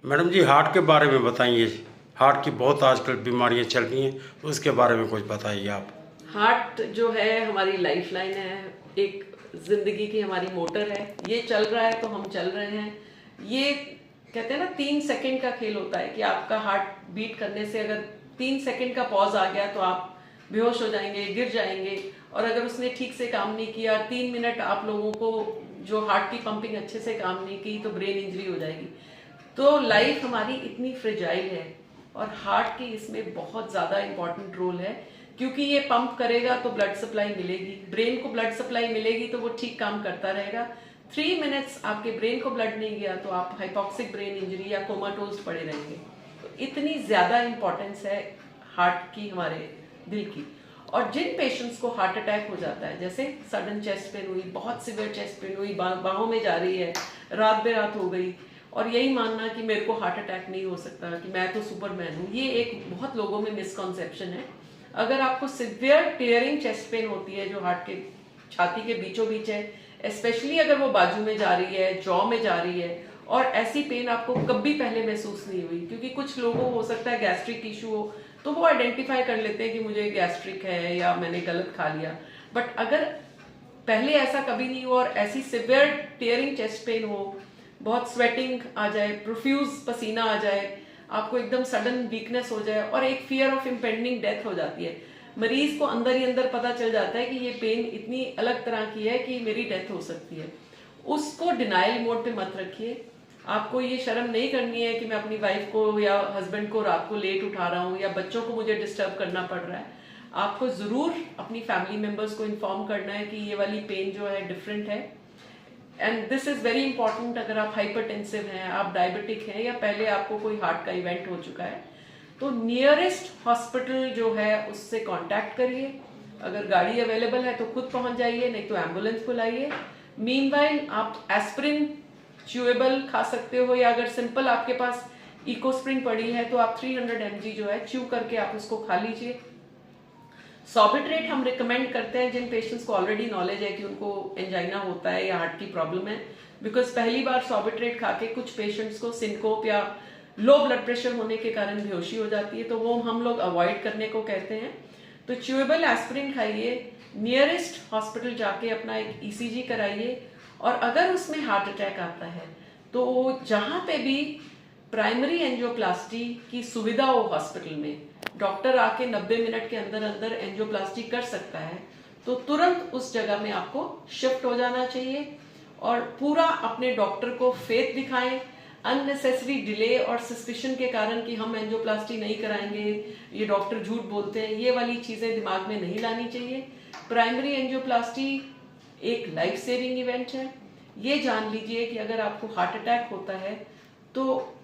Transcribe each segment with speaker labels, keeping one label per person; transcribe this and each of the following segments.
Speaker 1: Madam जी, heart के बारे में बताइए। हार्ट की बहुत आजकल बीमारियां चल रही हैं, उसके बारे में कुछ बताइए आप।
Speaker 2: हार्ट जो है हमारी लाइफ लाइन है, एक जिंदगी की हमारी मोटर है। ये चल रहा है तो हम चल रहे हैं। ये कहते हैं ना, 3 सेकंड का खेल होता है कि आपका हार्ट बीट करने से अगर 3 सेकंड का पॉज आ गया तो आप बेहोश हो जाएंगे, गिर जाएंगे। और अगर उसने ठीक से काम नहीं किया, 3 मिनट आप लोगों को जो हार्ट की पंपिंग अच्छे से काम नहीं की, तो ब्रेन इंजरी हो जाएगी। तो लाइफ हमारी इतनी फ्रेजाइल है और हार्ट की इसमें बहुत ज़्यादा इंपॉर्टेंट रोल है, क्योंकि ये पंप करेगा तो ब्लड सप्लाई मिलेगी, ब्रेन को ब्लड सप्लाई मिलेगी तो वो ठीक काम करता रहेगा। 3 मिनट्स आपके ब्रेन को ब्लड नहीं गया तो आप हाइपोक्सिक ब्रेन इंजरी या कोमाटोज पड़े रहेंगे। तो इतनी ज़्यादा इंपॉर्टेंस है हार्ट की हमारे दिल की। और जिन पेशेंट्स को हार्ट अटैक हो जाता है, जैसे सडन चेस्ट पेन हुई, बहुत सिवियर चेस्ट पेन हुई, बाहों में जा रही है, रात बेरात हो गई, और यही मानना कि मेरे को हार्ट अटैक नहीं हो सकता, कि मैं तो सुपरमैन हूँ, ये एक बहुत लोगों में मिसकॉन्सेप्शन है। अगर आपको सिवियर टीयरिंग चेस्ट पेन होती है जो हार्ट के छाती के बीचों बीच है, स्पेशली अगर वो बाजू में जा रही है, जॉ में जा रही है, और ऐसी पेन आपको कभी पहले महसूस नहीं हुई, क्योंकि कुछ लोगों को हो सकता है गैस्ट्रिक इशू हो, तो वो आइडेंटिफाई कर लेते हैं कि मुझे गैस्ट्रिक है या मैंने गलत खा लिया। बट अगर पहले ऐसा कभी नहीं हुआ और ऐसी सिवियर टीयरिंग चेस्ट पेन हो, बहुत स्वेटिंग आ जाए, प्रोफ्यूज पसीना आ जाए, आपको एकदम सडन वीकनेस हो जाए और एक फियर ऑफ इम्पेंडिंग डेथ हो जाती है, मरीज को अंदर ही अंदर पता चल जाता है कि ये पेन इतनी अलग तरह की है कि मेरी डेथ हो सकती है, उसको डिनाइल मोड पे मत रखिए। आपको ये शर्म नहीं करनी है कि मैं अपनी वाइफ को या हस्बैंड को रात को लेट उठा रहा हूँ या बच्चों को मुझे डिस्टर्ब करना पड़ रहा है। आपको ज़रूर अपनी फैमिली मेम्बर्स को इन्फॉर्म करना है कि ये वाली पेन जो है डिफरेंट है। And this is very important. अगर आप हाइपरटेंसिव हैं, आप डायबिटिक हैं, या पहले आपको कोई हार्ट का इवेंट हो चुका है, तो नियरेस्ट हॉस्पिटल जो है उससे कांटेक्ट करिए। अगर गाड़ी अवेलेबल है तो खुद पहुंच जाइए, नहीं तो एम्बुलेंस बुलाइए। मीनवाइल आप एस्प्रिन च्यूएबल खा सकते हो, या अगर सिंपल आपके पास इकोस्प्रिन पड़ी है तो आप 300 mg जो है च्यू करके आप उसको खा लीजिए। सॉर्बिट्रेट हम रिकमेंड करते हैं जिन पेशेंट्स को ऑलरेडी नॉलेज है कि उनको एंजाइना होता है या हार्ट की प्रॉब्लम है, बिकॉज पहली बार सॉर्बिट्रेट खा के कुछ पेशेंट्स को सिनकोप या लो ब्लड प्रेशर होने के कारण बेहोशी हो जाती है, तो वो हम लोग अवॉइड करने को कहते हैं। तो च्यूएबल एस्पिरिन खाइए, नियरेस्ट हॉस्पिटल जाके अपना एक ईसीजी कराइए, और अगर उसमें हार्ट अटैक आता है तो जहाँ पे भी प्राइमरी एंजियोप्लास्टी की सुविधा हो हॉस्पिटल में, डॉक्टर आके 90 मिनट के अंदर अंदर एंजियोप्लास्टी कर सकता है, तो तुरंत उस जगह में आपको शिफ्ट हो जाना चाहिए और पूरा अपने डॉक्टर को फेथ दिखाएं। अननेसेसरी डिले और सस्पिशन के कारण कि हम एंजियोप्लास्टी नहीं कराएंगे, ये डॉक्टर झूठ बोलते हैं, ये वाली चीजें दिमाग में नहीं लानी चाहिए। प्राइमरी एंजियोप्लास्टी एक लाइफ सेविंग इवेंट है। ये जान लीजिए कि अगर आपको हार्ट अटैक होता है तो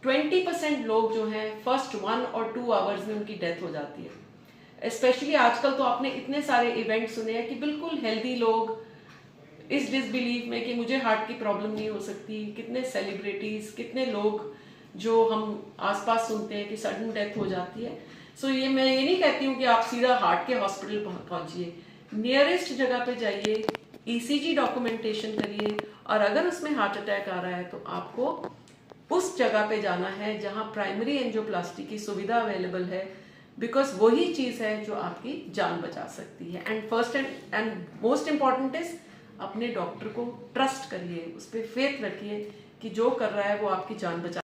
Speaker 2: 20% लोग जो हैं फर्स्ट 1 और 2 आवर्स में उनकी डेथ हो जाती है। स्पेशली आजकल तो आपने इतने सारे इवेंट सुने हैं कि बिल्कुल हेल्दी लोग इस डिसबिलीव में कि मुझे हार्ट की प्रॉब्लम नहीं हो सकती, कितने सेलिब्रिटीज, कितने लोग जो हम आसपास सुनते हैं कि सडन डेथ हो जाती है। सो ये मैं ये नहीं कहती हूँ कि आप सीधा हार्ट के हॉस्पिटल पहुंचिए, नियरेस्ट जगह पे जाइए, ईसीजी डॉक्यूमेंटेशन करिए, और अगर उसमें हार्ट अटैक आ रहा है तो आपको उस जगह पे जाना है जहां प्राइमरी एंजियोप्लास्टी की सुविधा अवेलेबल है, बिकॉज वही चीज है जो आपकी जान बचा सकती है। And first and most important is अपने डॉक्टर को ट्रस्ट करिए, उस पर फेथ रखिए कि जो कर रहा है वो आपकी जान बचा